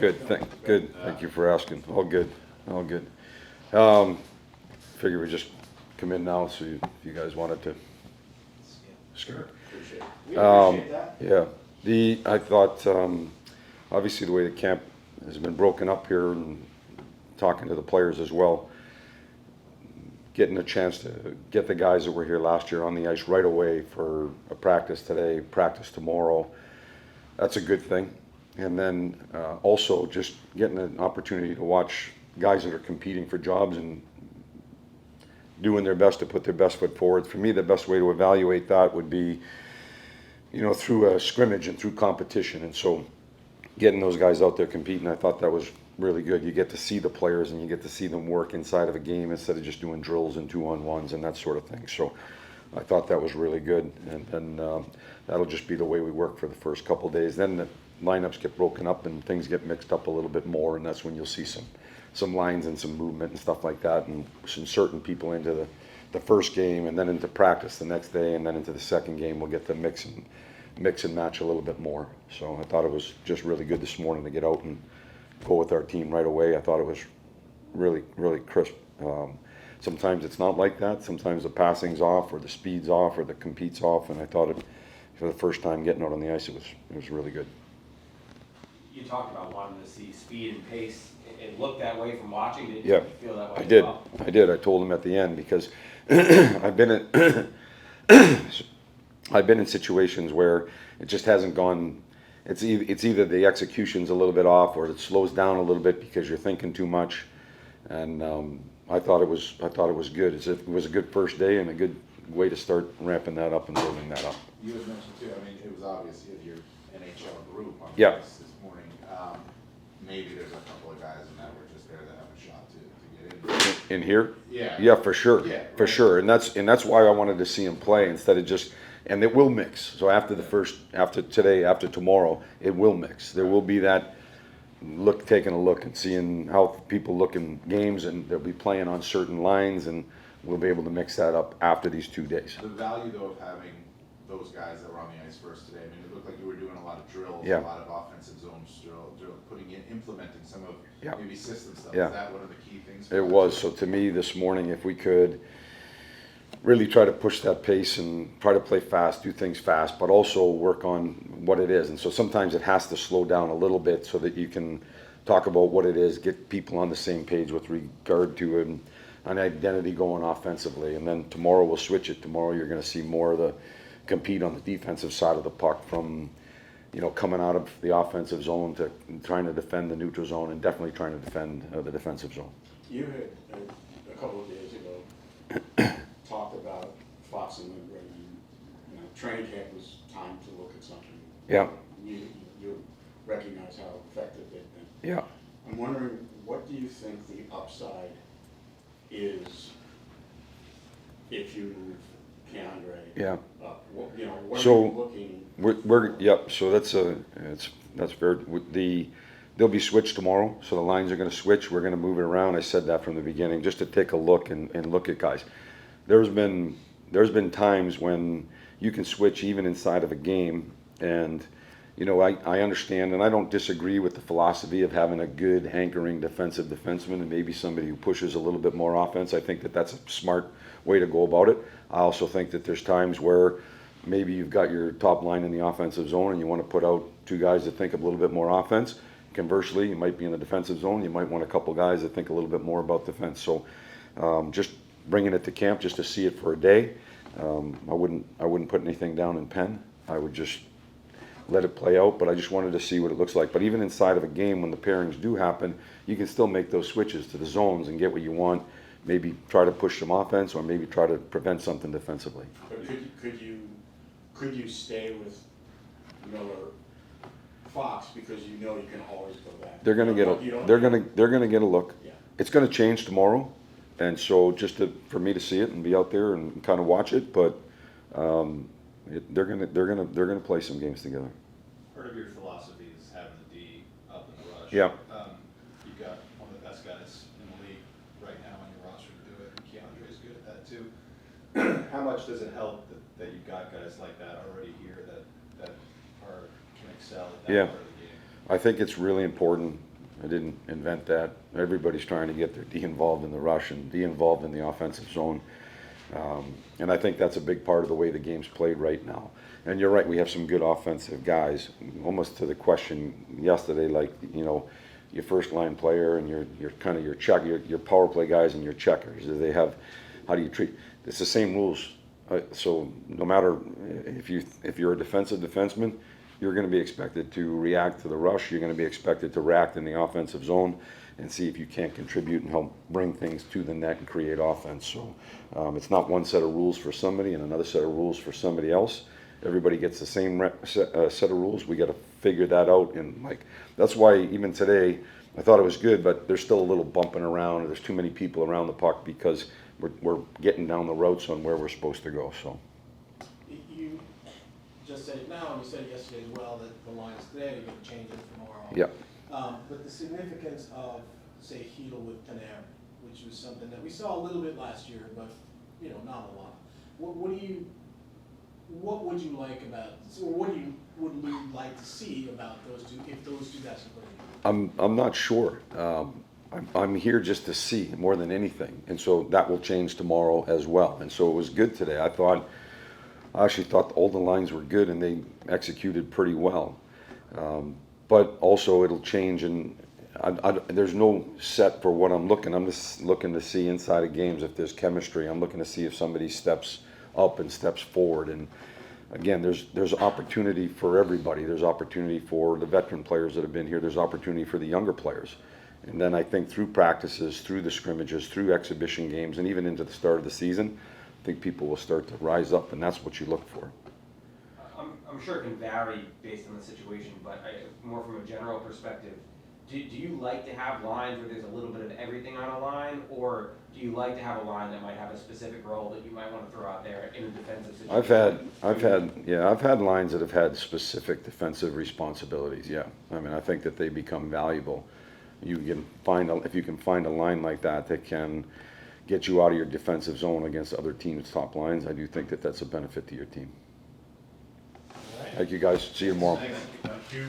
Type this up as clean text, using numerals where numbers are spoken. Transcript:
Good, good. Thank you for asking. All good, all good. Figure we just come in now, so if you guys wanted to. Sure. Appreciate it. We appreciate that. Yeah, I thought, obviously the way the camp has been broken up here and talking to the players as well, getting a chance to get the guys that were here last year on the ice right away for a practice today, practice tomorrow, that's a good thing. And then also just getting an opportunity to watch guys that are competing for jobs and doing their best to put their best foot forward. For me, the best way to evaluate that would be, through a scrimmage and through competition. And so getting those guys out there competing, I thought that was really good. You get to see the players and you get to see them work inside of a game instead of just doing drills and 2-on-1s and that sort of thing. So I thought that was really good. And that'll just be the way we work for the first couple of days. Then the lineups get broken up and things get mixed up a little bit more, and that's when you'll see some lines and some movement and stuff like that, and some certain people into the first game and then into practice the next day, and then into the second game we'll get to mix and match a little bit more. So I thought it was just really good this morning to get out and go with our team right away. I thought it was really, really crisp. Sometimes it's not like that. Sometimes the passing's off or the speed's off or the compete's off, and I thought it, for the first time getting out on the ice, it was really good. You talked about wanting to see speed and pace. It looked that way from watching. Did Yeah, you feel that way I did. as well? I did. I told him at the end because I've been in situations where it just hasn't gone. It's either the execution's a little bit off or it slows down a little bit because you're thinking too much. And I thought it was good. It was a good first day and a good way to start ramping that up and building that up. You had mentioned too, I mean, it was obvious you had your NHL group on Yeah. this morning. Maybe there's a couple of guys in that were just there that have a shot to get in. In here? Yeah. Yeah, for sure. Yeah, For right. sure. And that's why I wanted to see him play instead of just, and it will mix. So after today, after tomorrow, it will mix. There will be that taking a look and seeing how people look in games, and they'll be playing on certain lines, and we'll be able to mix that up after these 2 days. The value though of having those guys that were on the ice first today, I mean, it looked like you were doing a lot of drills, Yeah. a lot of offensive zones drill, implementing some of Yeah. maybe system stuff. Yeah. Is that one of the key things? It was. So to me this morning, if we could really try to push that pace and try to play fast, do things fast, but also work on what it is. And so sometimes it has to slow down a little bit so that you can talk about what it is, get people on the same page with regard to an identity going offensively. And then tomorrow we'll switch it. Tomorrow you're going to see more of the compete on the defensive side of the puck, from coming out of the offensive zone to trying to defend the neutral zone, and definitely trying to defend the defensive zone. You had, a couple of days ago, talked about Fox and Lindgren, and training camp was time to look at something. Yeah. You recognize how effective they've been. Yeah. I'm wondering, what do you think the upside is if you move Keandre Yeah. up? What So, are you looking? Yep. So that's fair. They'll be switched tomorrow. So the lines are going to switch. We're going to move it around. I said that from the beginning, just to take a look and look at guys. There's been times when you can switch even inside of a game, and I understand, and I don't disagree with the philosophy of having a good anchoring defensive defenseman and maybe somebody who pushes a little bit more offense. I think that that's a smart way to go about it. I also think that there's times where maybe you've got your top line in the offensive zone and you want to put out two guys that think a little bit more offense. Conversely, you might be in the defensive zone. You might want a couple guys that think a little bit more about defense. So just bringing it to camp just to see it for a day. I wouldn't put anything down in pen. I would just let it play out, but I just wanted to see what it looks like. But even inside of a game, when the pairings do happen, you can still make those switches to the zones and get what you want. Maybe try to push some offense, or maybe try to prevent something defensively. But could you stay with Miller, Fox, because you can always go back? They're gonna get a look. Yeah. It's gonna change tomorrow, and so for me to see it and be out there and kind of watch it, but they're gonna play some games together. Part of your philosophy is having the D up in the rush. Yeah. You've got one of the best guys in the league right now on your roster to do it, and Keandre is good at that too. How much does it help that you've got guys like that already here that can excel at that Yeah. part of the game? I think it's really important I didn't invent that. Everybody's trying to get their D involved in the rush and D involved in the offensive zone. And I think that's a big part of the way the game's played right now. And you're right, we have some good offensive guys. Almost to the question yesterday, like, you know, your first line player and your kind of your power play guys and your checkers. Do they have, how do you treat? It's the same rules. So no matter if you're a defensive defenseman, you're going to be expected to react to the rush. You're going to be expected to react in the offensive zone and see if you can't contribute and help bring things to the net and create offense. So it's not one set of rules for somebody and another set of rules for somebody else. Everybody gets the same set of rules. We got to figure that out. And like that's why even today I thought it was good, but there's still a little bumping around. There's too many people around the puck because we're getting down the routes on where we're supposed to go. So You just said it now, and you said it yesterday as well, that the lines today, you're gonna change it tomorrow. yeah. But the significance of, say, Hedel with Panarin, which was something that we saw a little bit last year, but, you know, not a lot. What would you like about, or would you like to see about those two, if those two guys are playing? I'm not sure. I'm here just to see more than anything, and so that will change tomorrow as well. And so it was good today. I actually thought all the lines were good and they executed pretty well. But also it'll change, and there's no set for what I'm looking. I'm just looking to see inside of games if there's chemistry. I'm looking to see if somebody steps up and steps forward. And again, there's opportunity for everybody. There's opportunity for the veteran players that have been here. There's opportunity for the younger players. And then I think through practices, through the scrimmages, through exhibition games, and even into the start of the season, I think people will start to rise up, and that's what you look for. I'm sure it can vary based on the situation, but more from a general perspective, do you like to have lines where there's a little bit of everything on a line, or do you like to have a line that might have a specific role that you might want to throw out there in a defensive situation? I've had lines that have had specific defensive responsibilities. Yeah, I mean, I think that they become valuable. If you can find a line like that that can get you out of your defensive zone against other teams' top lines, I do think that that's a benefit to your team. Thank you, guys. See you tomorrow. Thank you.